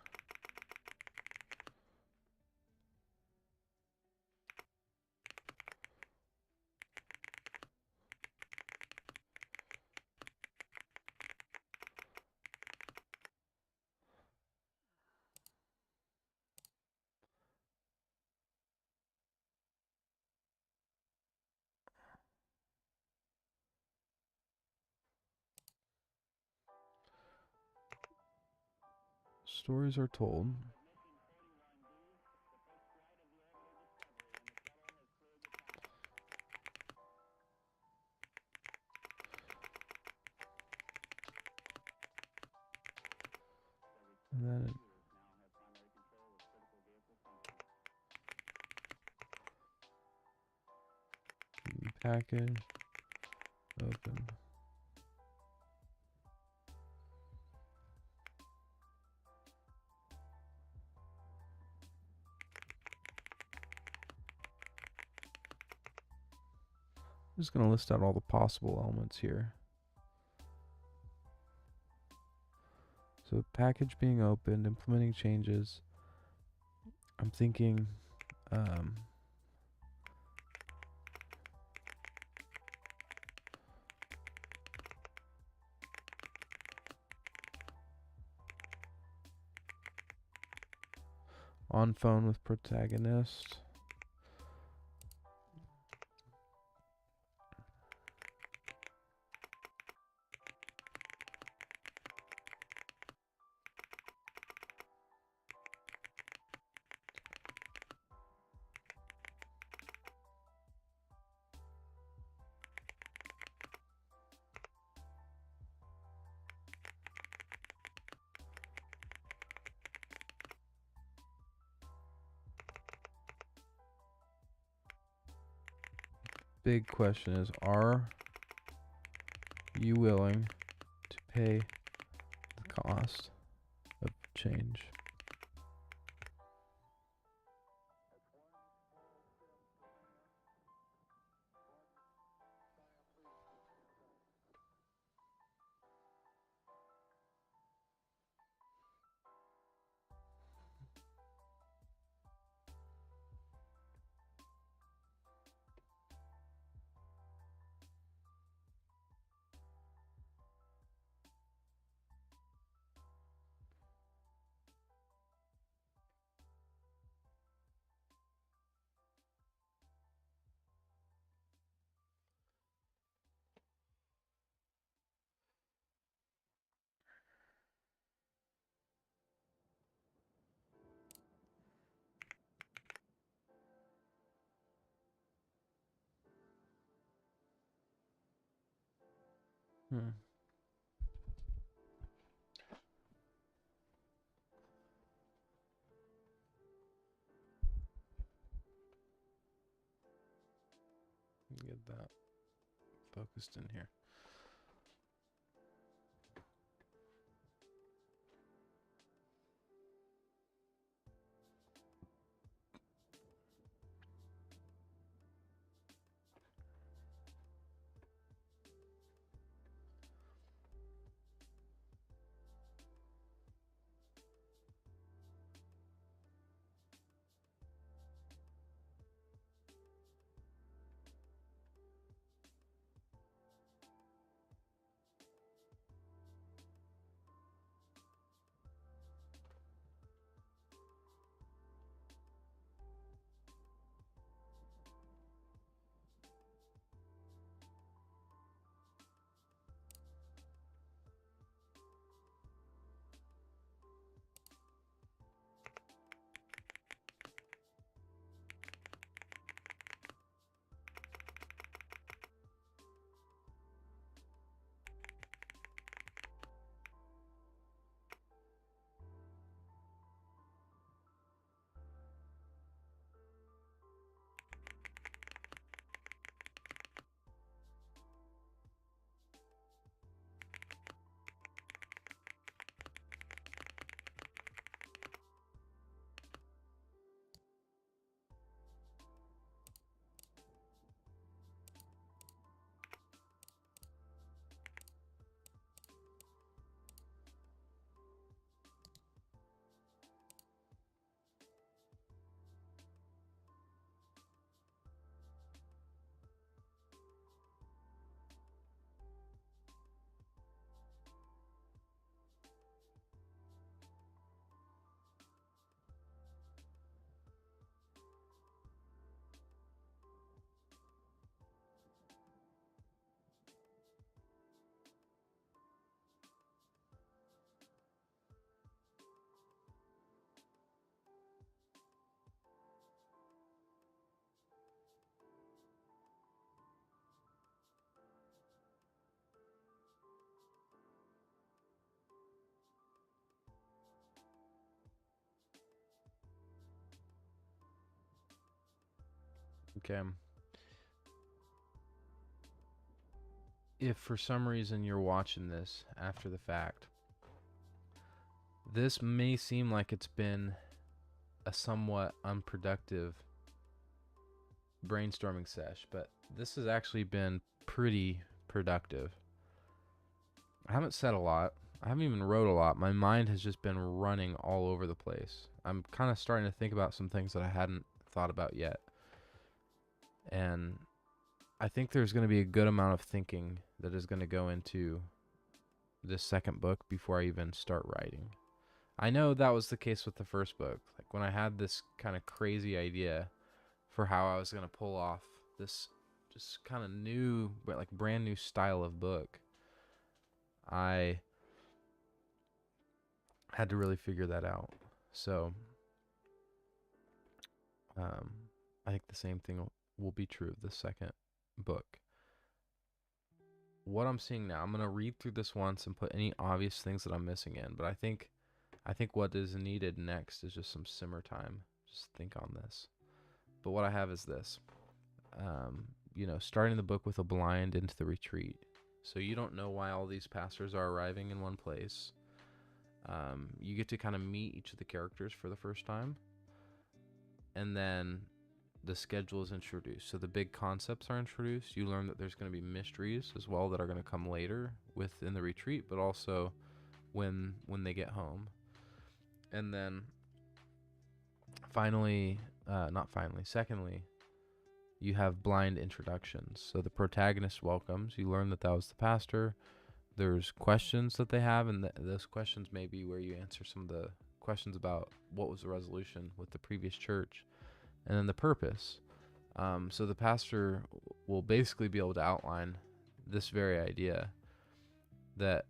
Stories are told. And then package open. I'm just going to list out all the possible elements here. So package being opened, implementing changes. I'm thinking on phone with protagonist. Big question is, are you willing to pay the cost of change? Get that focused in here. Okay. If for some reason you're watching this after the fact, this may seem like it's been a somewhat unproductive brainstorming sesh, but this has actually been pretty productive. I haven't said a lot. I haven't even wrote a lot. My mind has just been running all over the place. I'm kind of starting to think about some things that I hadn't thought about yet. And I think there's going to be a good amount of thinking that is going to go into this second book before I even start writing. I know that was the case with the first book. Like when I had this kind of crazy idea for how I was going to pull off this just kind of new, but like brand new style of book, I had to really figure that out. So I think the same thing will be true of the second book. What I'm seeing now, I'm going to read through this once and put any obvious things that I'm missing in, but I think what is needed next is just some simmer time. Just think on this. But what I have is this. Starting the book with a blind into the retreat. So you don't know why all these pastors are arriving in one place. You get to kind of meet each of the characters for the first time. And then the schedule is introduced. So the big concepts are introduced. You learn that there's going to be mysteries as well that are going to come later within the retreat, but also when they get home. And then secondly, you have blind introductions. So the protagonist welcomes. You learn that was the pastor. There's questions that they have, and those questions may be where you answer some of the questions about what was the resolution with the previous church, and then the purpose. So the pastor will basically be able to outline this very idea that,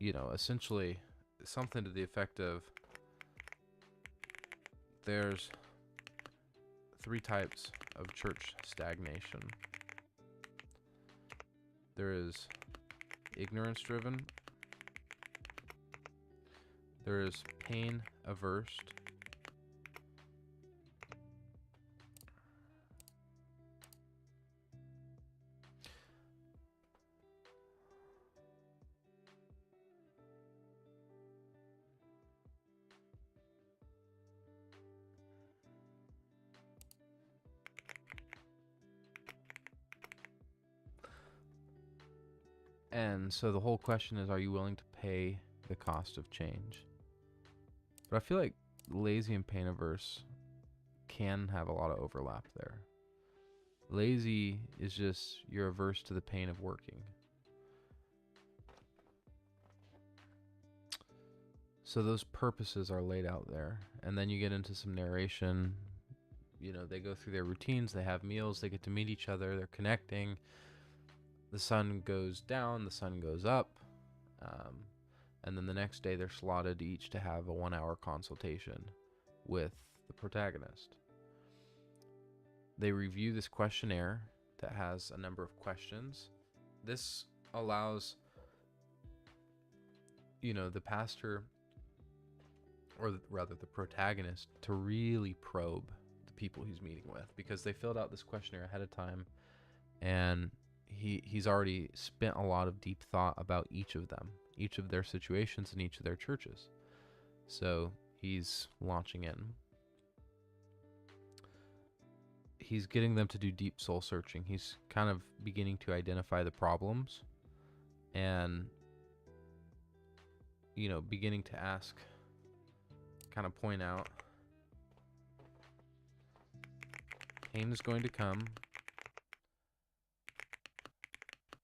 essentially something to the effect of there's 3 types of church stagnation. There is ignorance driven, there is pain averse, and so the whole question is, are you willing to pay the cost of change? But I feel like lazy and pain averse can have a lot of overlap there. Lazy is just you're averse to the pain of working. So those purposes are laid out there. And then you get into some narration. They go through their routines, they have meals, they get to meet each other, they're connecting. The sun goes down, the sun goes up. And then the next day they're slotted each to have a 1-hour consultation with the protagonist. They review this questionnaire that has a number of questions. This allows, the pastor, or rather the protagonist, to really probe the people he's meeting with, because they filled out this questionnaire ahead of time, and he's already spent a lot of deep thought about each of them, each of their situations in each of their churches. So he's launching in. He's getting them to do deep soul searching. He's kind of beginning to identify the problems and, beginning to ask, kind of point out, pain is going to come.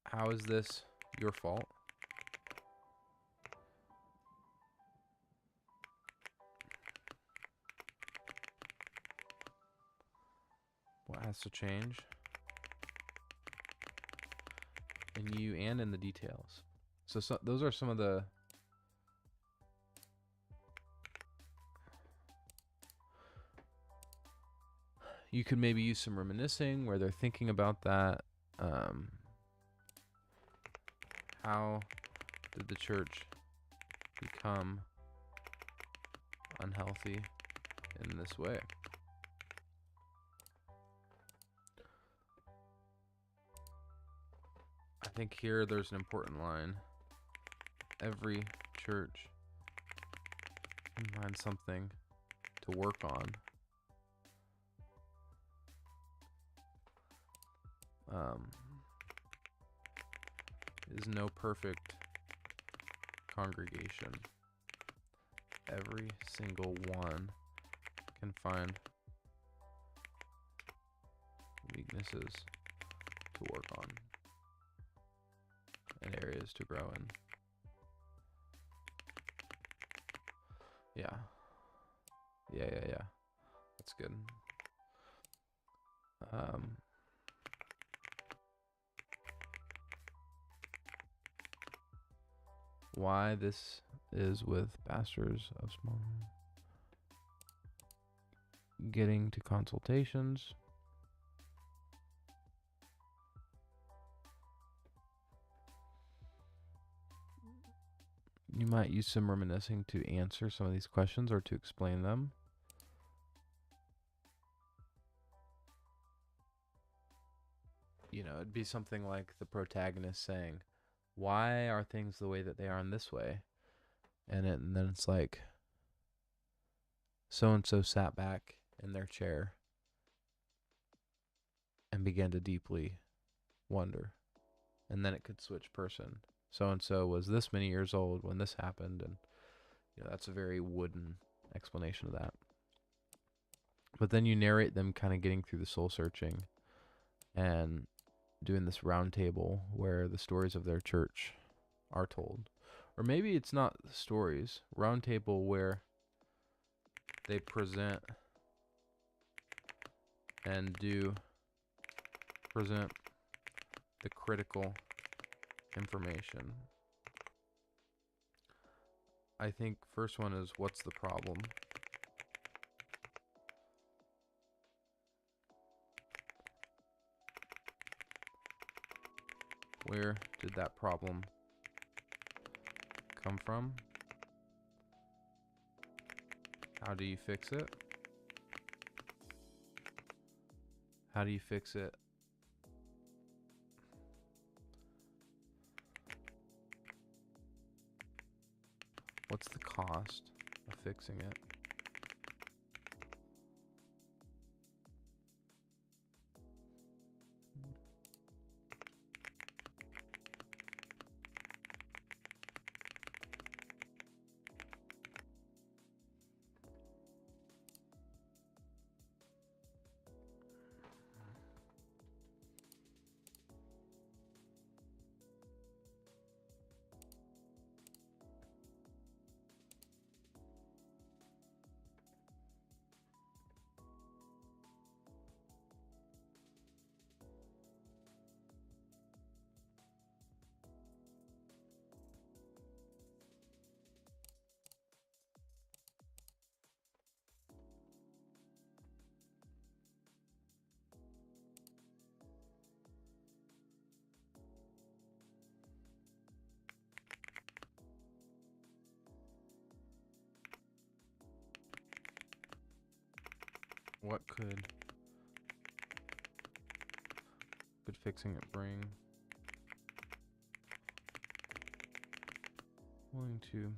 How is this your fault? What has to change in you and in the details? So those are some of the you could maybe use some reminiscing where they're thinking about that. How did the church become unhealthy in this way? I think here there's an important line. Every church can find something to work on. Is no perfect congregation. Every single one can find weaknesses to work on and areas to grow in. Yeah. Yeah. That's good. Why this is with pastors of small, getting to consultations. You might use some reminiscing to answer some of these questions or to explain them. You know, it'd be something like the protagonist saying, why are things the way that they are in this way? And then it's like, so-and-so sat back in their chair and began to deeply wonder. And then it could switch person. So-and-so was this many years old when this happened. And you know, that's a very wooden explanation of that. But then you narrate them kind of getting through the soul searching and doing this round table where the stories of their church are told. Or maybe it's not the stories, round table where they present and do present the critical information. I think first one is, what's the problem? Where did that problem come from? How do you fix it? How do you fix it? What's the cost of fixing it? What could fixing it bring? Willing to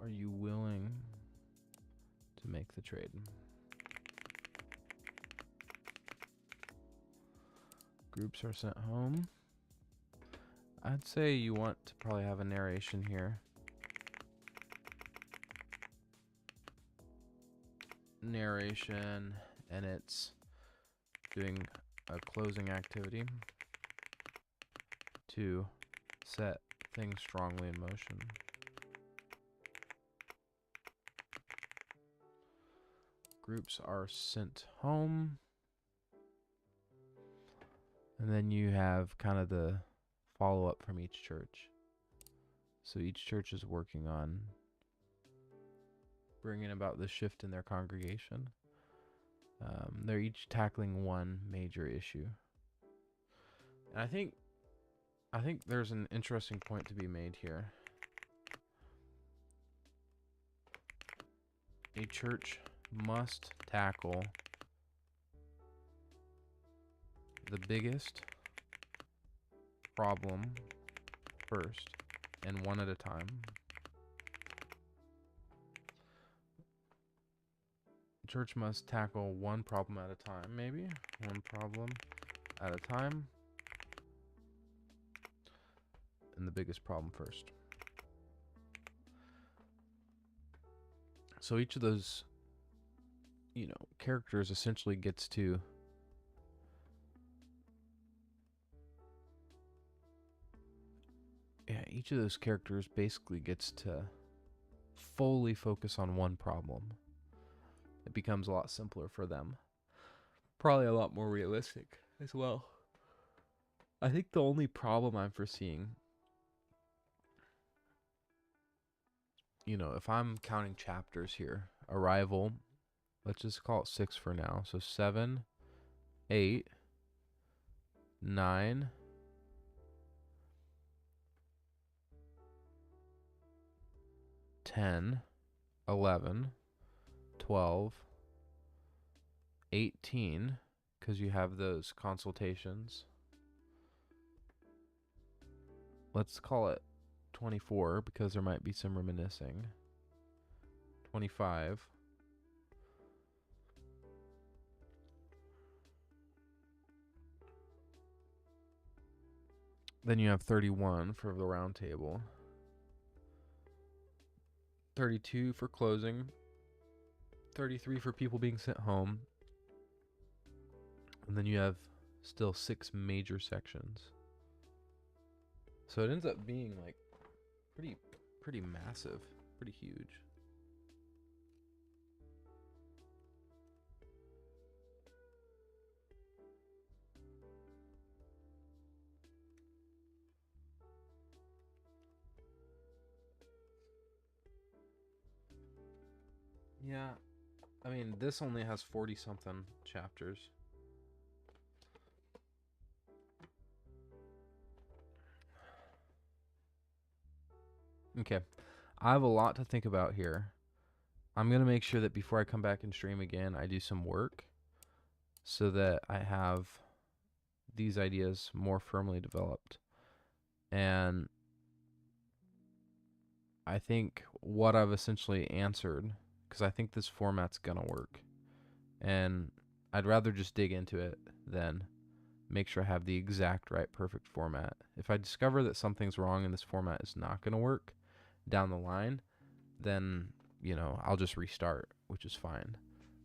are you willing to make the trade? Groups are sent home. I'd say you want to probably have a narration here. Narration, and it's doing a closing activity to set things strongly in motion. Groups are sent home. And then you have kind of the follow-up from each church. So each church is working on bringing about the shift in their congregation. They're each tackling one major issue. And I think there's an interesting point to be made here. A church must tackle the biggest problem first, and one at a time. Church must tackle one problem at a time, maybe. One problem at a time. And the biggest problem first. So each of those, characters essentially gets to each of those characters basically gets to fully focus on one problem. It becomes a lot simpler for them. Probably a lot more realistic as well. I think the only problem I'm foreseeing, if I'm counting chapters here, Arrival, let's just call it 6 for now. So 7, 8, 9, 10, 11, 12, 18, because you have those consultations. Let's call it 24 because there might be some reminiscing. 25. Then you have 31 for the round table. 32 for closing. 33 for people being sent home. And then you have still 6 major sections. So it ends up being like pretty massive, pretty huge. Yeah, I mean, this only has 40 something chapters. Okay, I have a lot to think about here. I'm going to make sure that before I come back and stream again, I do some work so that I have these ideas more firmly developed. And I think what I've essentially answered, because I think this format's going to work, and I'd rather just dig into it than make sure I have the exact right perfect format. If I discover that something's wrong and this format is not going to work down the line, then, I'll just restart, which is fine.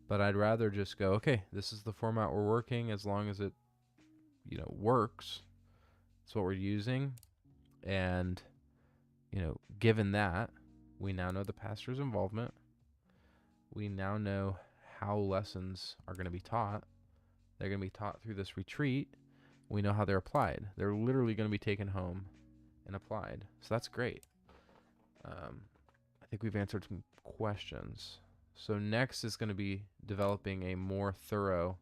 But I'd rather just go, okay, this is the format we're working, as long as it, works. It's what we're using. And, given that, we now know the pastor's involvement. We now know how lessons are going to be taught. They're going to be taught through this retreat. We know how they're applied. They're literally going to be taken home and applied. So that's great. I think we've answered some questions. So next is going to be developing a more thorough,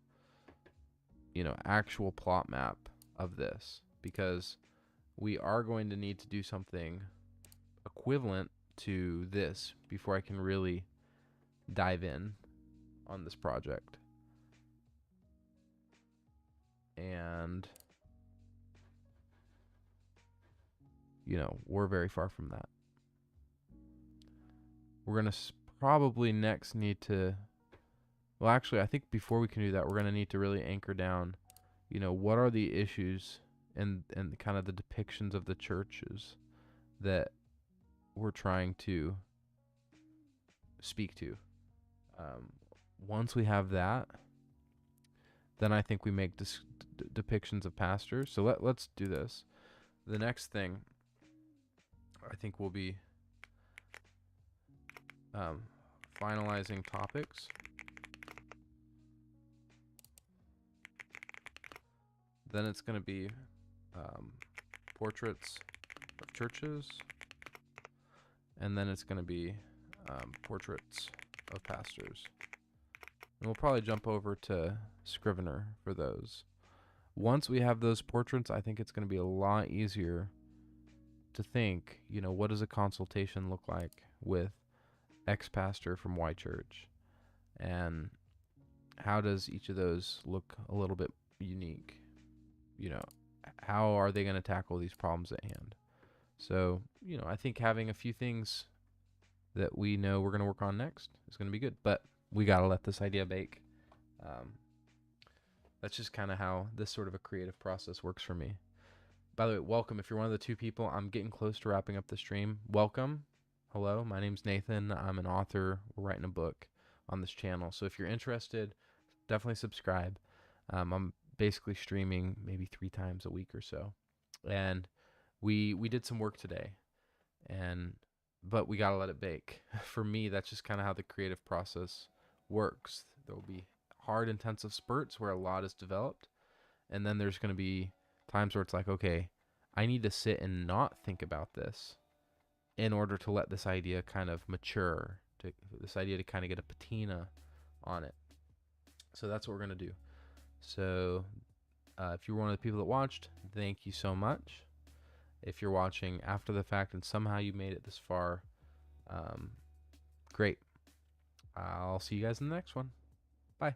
actual plot map of this, because we are going to need to do something equivalent to this before I can really dive in on this project. And, we're very far from that. We're going to probably next need to, well, actually, I think before we can do that, we're going to need to really anchor down, what are the issues and kind of the depictions of the churches that we're trying to speak to. Once we have that, then I think we make depictions of pastors. So let's do this. The next thing I think will be finalizing topics. Then it's going to be portraits of churches. And then it's going to be portraits of pastors. And we'll probably jump over to Scrivener for those. Once we have those portraits, I think it's going to be a lot easier to think, what does a consultation look like with X pastor from Y church? And how does each of those look a little bit unique? How are they going to tackle these problems at hand? So, I think having a few things that we know we're going to work on next is going to be good. But we got to let this idea bake. That's just kind of how this sort of a creative process works for me. By the way, welcome. If you're one of the 2 people, I'm getting close to wrapping up the stream. Welcome. Hello, my name's Nathan. I'm an author. We're writing a book on this channel. So if you're interested, definitely subscribe. I'm basically streaming maybe 3 times a week or so. And we did some work today, but we got to let it bake. For me, that's just kind of how the creative process works. There will be hard, intensive spurts where a lot is developed. And then there's going to be times where it's like, okay, I need to sit and not think about this in order to let this idea kind of mature, to this idea to kind of get a patina on it. So that's what we're going to do. So if you're one of the people that watched, thank you so much. If you're watching after the fact and somehow you made it this far, great. I'll see you guys in the next one. Bye.